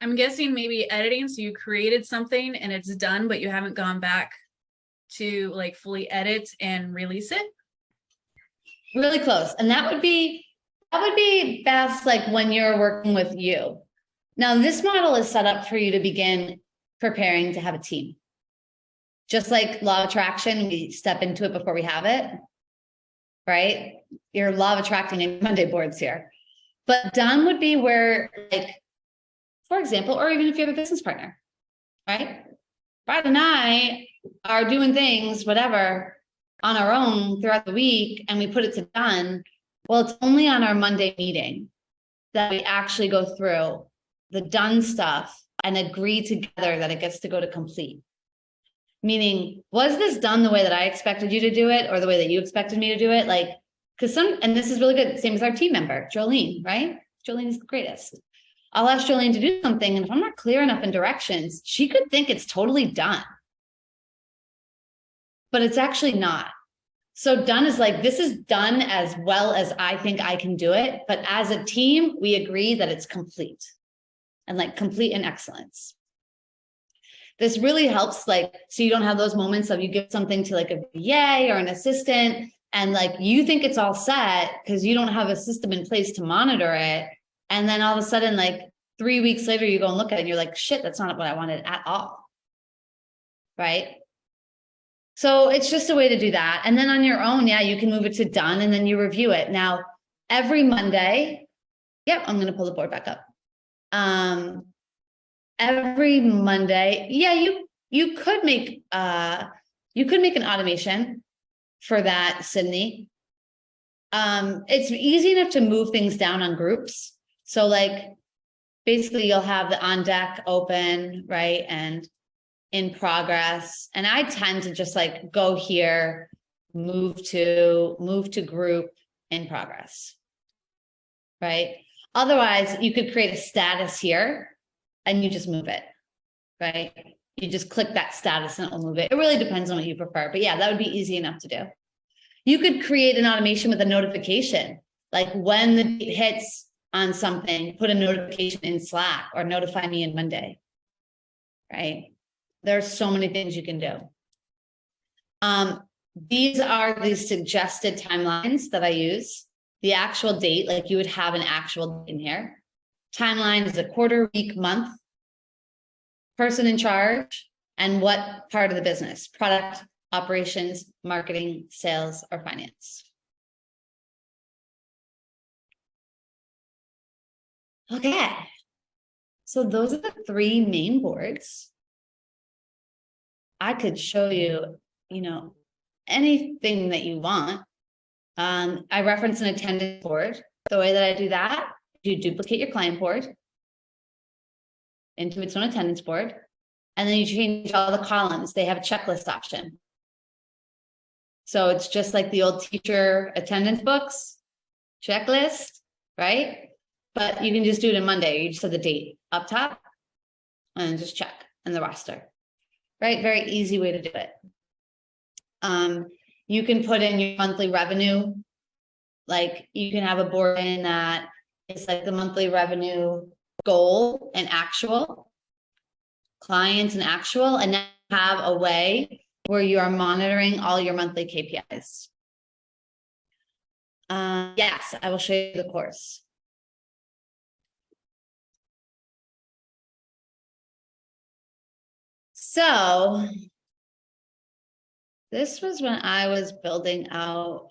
I'm guessing maybe editing. So you created something and it's done, but you haven't gone back to like fully edit and release it. Really close. And that would be best like when you're working with you. Now, this model is set up for you to begin preparing to have a team. Just like law of attraction, we step into it before we have it, right? Your law of attracting and Monday boards here. But done would be where, like, for example, or even if you have a business partner, right? Brad and I are doing things, whatever, on our own throughout the week, and we put it to done. Well, it's only on our Monday meeting that we actually go through the done stuff and agree together that it gets to go to complete. Meaning, was this done the way that I expected you to do it or the way that you expected me to do it? Like, because and this is really good, same as our team member, Jolene, right? Jolene is the greatest. I'll ask Jolene to do something, and if I'm not clear enough in directions, she could think it's totally done. But it's actually not. So done is like, this is done as well as I think I can do it. But as a team, we agree that it's complete and like complete in excellence. This really helps, like, so you don't have those moments of you give something to like a VA or an assistant and like you think it's all set because you don't have a system in place to monitor it. And then all of a sudden, like 3 weeks later, you go and look at it and you're like, shit, that's not what I wanted at all. Right? So it's just a way to do that. And then on your own, yeah, you can move it to done and then you review it. Now, every Monday, yep, I'm going to pull the board back up. Every Monday, yeah, you could make an automation for that, Sydney. It's easy enough to move things down on groups. So like basically you'll have the on deck open, right? And in progress. And I tend to just like go here, move to group in progress, right? Otherwise you could create a status here and you just move it, right? You just click that status and it'll move it. It really depends on what you prefer, but yeah, that would be easy enough to do. You could create an automation with a notification, like when the date hits on something, put a notification in Slack or notify me in Monday, right? There's so many things you can do. These are the suggested timelines that I use. The actual date, like you would have an actual date in here. Timeline is a quarter, week, month, person in charge, and what part of the business, product, operations, marketing, sales, or finance. Okay, so those are the 3 main boards. I could show you, anything that you want. I reference an attendance board. The way that I do that, you duplicate your client board into its own attendance board, and then you change all the columns. They have a checklist option. So it's just like the old teacher attendance books, checklist, right? But you can just do it in Monday. You just have the date up top and just check and the roster, right? Very easy way to do it. You can put in your monthly revenue. Like you can have a board in that it's like the monthly revenue goal and actual, clients and actual, and then have a way where you are monitoring all your monthly KPIs. Yes, I will show you the course. So this was when I was building out.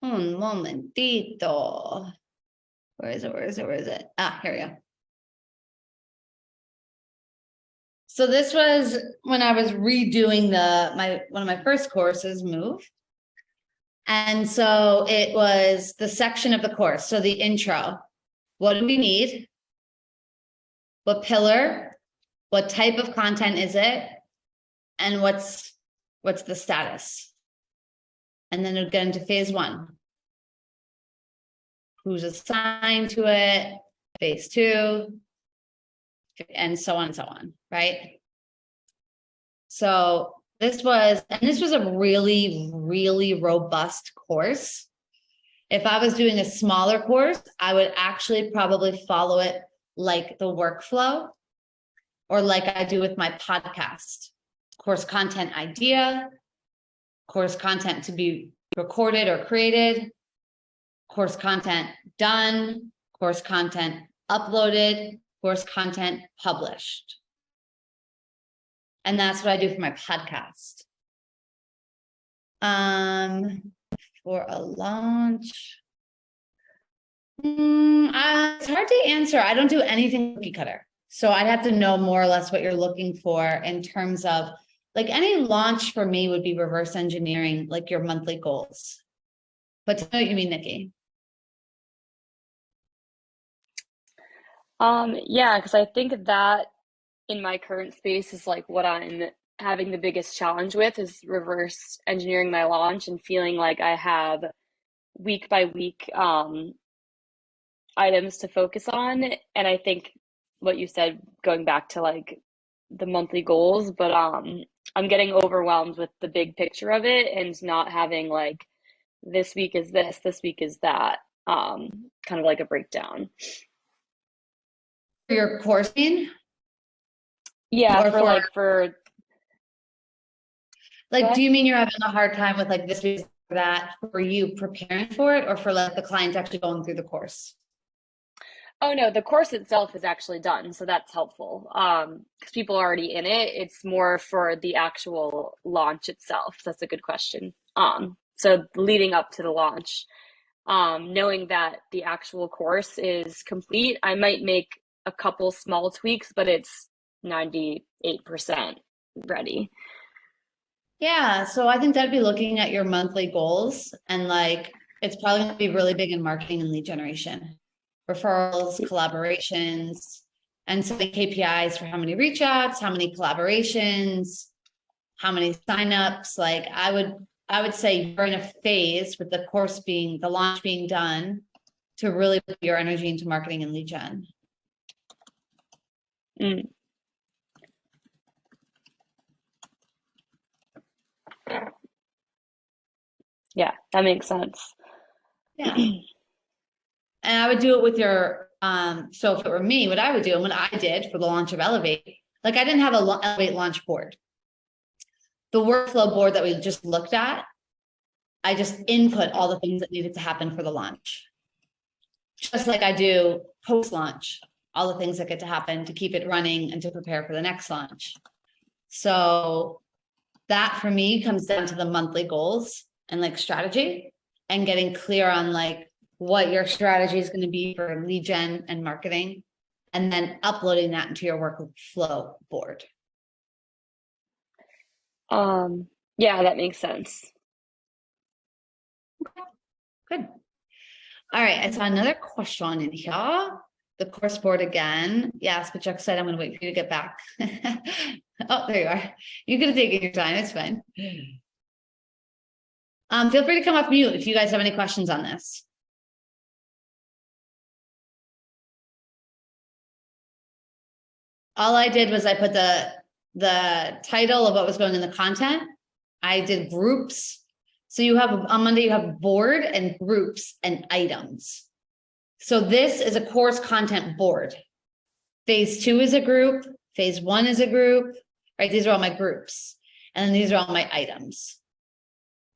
Un momentito. Where is it? Ah, here we go. So this was when I was redoing one of my first courses, Move. And so it was the section of the course. So the intro, what do we need? What pillar? What type of content is it? And what's the status? And then it'll get into phase 1. Who's assigned to it? Phase 2, and so on, right? So this was a really, really robust course. If I was doing a smaller course, I would actually probably follow it like the workflow or like I do with my podcast. Course content idea, course content to be recorded or created, course content done, course content uploaded, course content published. And that's what I do for my podcast. For a launch. It's hard to answer. I don't do anything cookie cutter. So I'd have to know more or less what you're looking for in terms of like any launch for me would be reverse engineering, like your monthly goals. But tell me what you mean, Nikki. Yeah, because I think that in my current space is like what I'm having the biggest challenge with is reverse engineering my launch and feeling like I have week by week items to focus on. And I think what you said, going back to like the monthly goals, but I'm getting overwhelmed with the big picture of it and not having like this week is this week is that, kind of like a breakdown. For your coursing? Yeah, Or for like, do you mean you're having a hard time with like this week or that for you preparing for it or for like the client actually going through the course? Oh no, the course itself is actually done, so that's helpful. Because people are already in it. It's more for the actual launch itself. So that's a good question. So leading up to the launch, knowing that the actual course is complete, I might make a couple small tweaks, but it's 98% ready. Yeah, so I think that'd be looking at your monthly goals and like it's probably gonna be really big in marketing and lead generation, referrals, collaborations, and setting KPIs for how many reach outs, how many collaborations, how many signups. Like I would say you're in a phase with the course being the launch being done to really put your energy into marketing and lead gen. Mm. Yeah, that makes sense. Yeah. And I would do it with your, so if it were me, what I would do and what I did for the launch of Elevate, like I didn't have a Elevate launch board. The workflow board that we just looked at, I just input all the things that needed to happen for the launch. Just like I do post-launch, all the things that get to happen to keep it running and to prepare for the next launch. So that for me comes down to the monthly goals and like strategy and getting clear on like what your strategy is going to be for lead gen and marketing, and then uploading that into your workflow board. Yeah, that makes sense. Good. All right, I saw another question in here. The course board again. Yes, but Chuck said I'm going to wait for you to get back. Oh, there you are. You could have taken your time. It's fine. Feel free to come off mute if you guys have any questions on this. All I did was I put the title of what was going in the content. I did groups. So you have on Monday, you have board and groups and items. So this is a course content board. Phase 2 is a group. Phase 1 is a group, right? These are all my groups. And then these are all my items.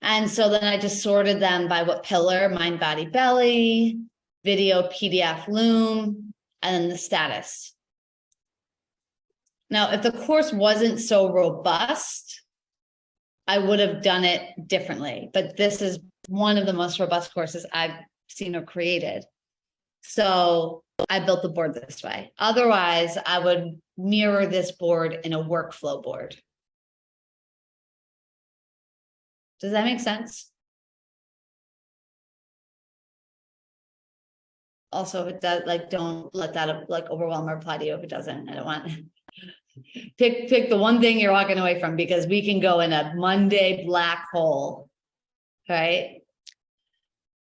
And so then I just sorted them by what pillar: mind, body, belly, video, PDF, Loom, and then the status. Now, if the course wasn't so robust, I would have done it differently, but this is one of the most robust courses I've seen or created. So I built the board this way. Otherwise, I would mirror this board in a workflow board. Does that make sense? Also, if it does, like, don't let that like overwhelm or apply to you if it doesn't. I don't want pick the one thing you're walking away from, because we can go in a Monday black hole, right?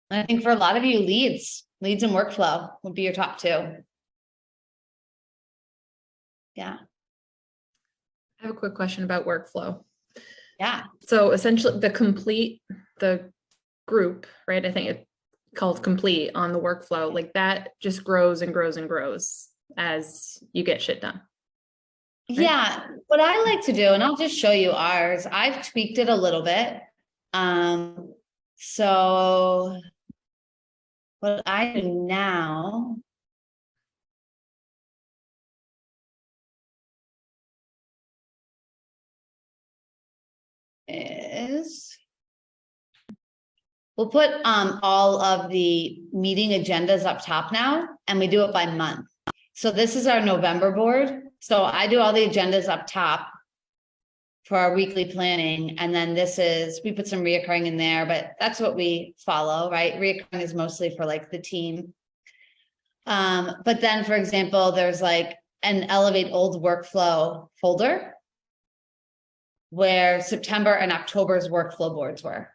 And I think for a lot of you, leads and workflow would be your top 2. Yeah. I have a quick question about workflow. Yeah. So essentially the group, right? I think called complete on the workflow, like that just grows and grows and grows as you get shit done. Yeah, what I like to do, and I'll just show you ours, I've tweaked it a little bit. So what I do now is we'll put all of the meeting agendas up top now, and we do it by month. So this is our November board. So I do all the agendas up top for our weekly planning. And then this is, we put some reoccurring in there, but that's what we follow, right? Reoccurring is mostly for like the team. But then, for example, there's like an Elevate Old Workflow folder where September and October's workflow boards were.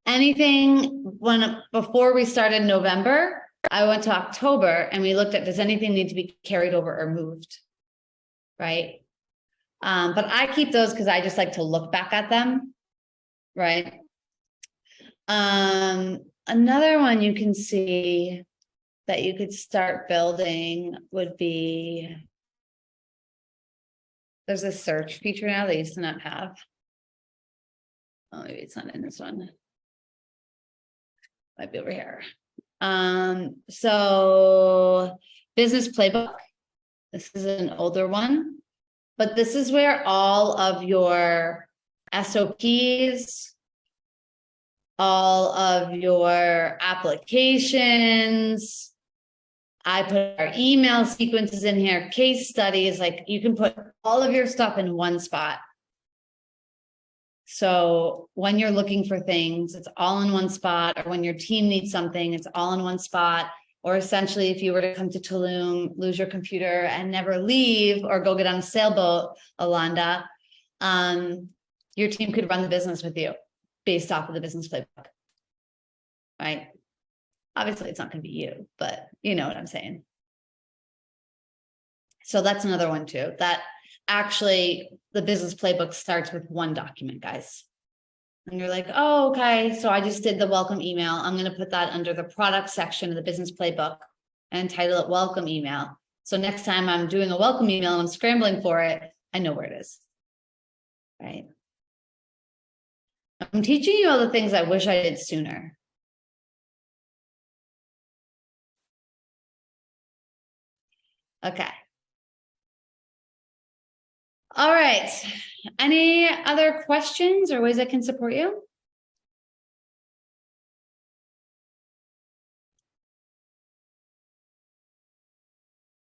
Anything before we started November, I went to October and we looked at, does anything need to be carried over or moved? Right. But I keep those because I just like to look back at them. Right. Another one you can see that you could start building would be, there's a search feature now that used to not have. Oh, maybe it's not in this one. Might be over here. So business playbook. This is an older one, but this is where all of your SOPs, all of your applications, I put our email sequences in here, case studies, like you can put all of your stuff in one spot. So when you're looking for things, it's all in one spot, or when your team needs something, it's all in one spot. Or essentially, if you were to come to Tulum, lose your computer and never leave, or go get on a sailboat, Alanda, your team could run the business with you based off of the business playbook, right? Obviously, it's not going to be you, but you know what I'm saying. So that's another one too, that actually the business playbook starts with one document, guys. And you're like, oh, okay, so I just did the welcome email. I'm going to put that under the product section of the business playbook and title it welcome email. So next time I'm doing a welcome email and I'm scrambling for it, I know where it is, right? I'm teaching you all the things I wish I did sooner. Okay. All right. Any other questions or ways I can support you?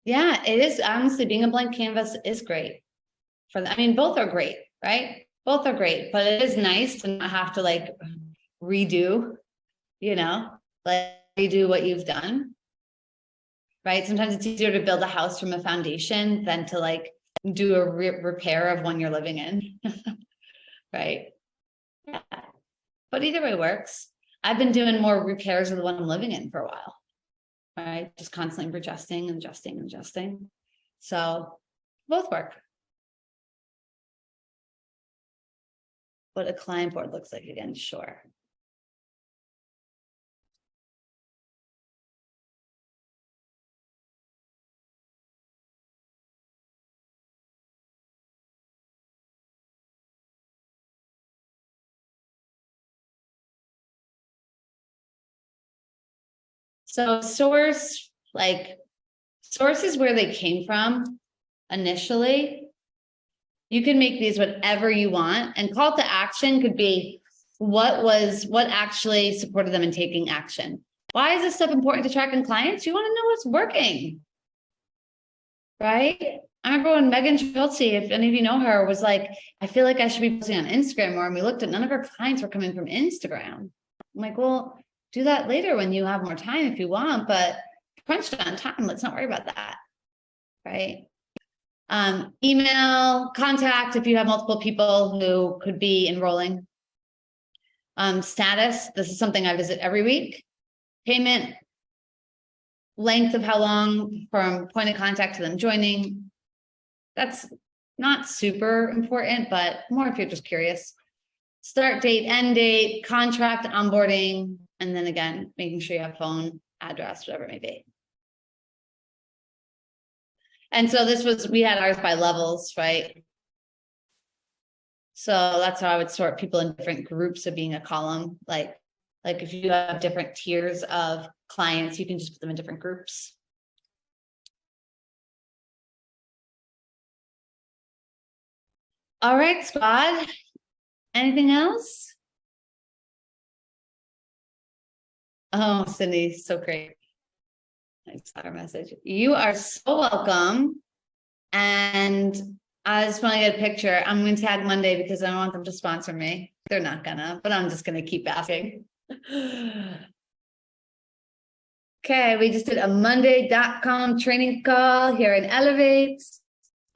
Yeah, it is. Honestly, being a blank canvas is great for them. I mean, both are great, right? Both are great, but it is nice to not have to like redo, you know, like redo what you've done, right? Sometimes it's easier to build a house from a foundation than to like do a repair of one you're living in, right? Yeah. But either way works. I've been doing more repairs of the one I'm living in for a while, right? Just constantly adjusting and adjusting and adjusting. So both work. What a client board looks like again, sure. So source is where they came from initially. You can make these whatever you want, and call to action could be what actually supported them in taking action. Why is this stuff important to track in clients? You want to know what's working, right? I remember when Megan Schultze, if any of you know her, was like, I feel like I should be posting on Instagram more. And we looked at none of our clients were coming from Instagram. I'm like, well, do that later when you have more time if you want, but crunched on time, let's not worry about that, right? Email, contact if you have multiple people who could be enrolling. Status, this is something I visit every week. Payment, length of how long from point of contact to them joining. That's not super important, but more if you're just curious. Start date, end date, contract, onboarding, And then again, making sure you have phone, address, whatever it may be. And so we had ours by levels, right? So that's how I would sort people in different groups of being a column. Like if you have different tiers of clients, you can just put them in different groups. All right, squad. Anything else? Oh, Cindy, so great. I saw our message. You are so welcome. And I just want to get a picture. I'm going to tag Monday because I don't want them to sponsor me. They're not gonna, but I'm just going to keep asking. Okay, we just did a Monday.com training call here in Elevate.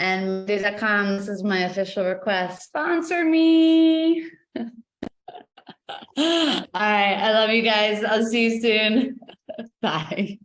And Monday.com, this is my official request. Sponsor me. All right, I love you guys. I'll see you soon. Bye.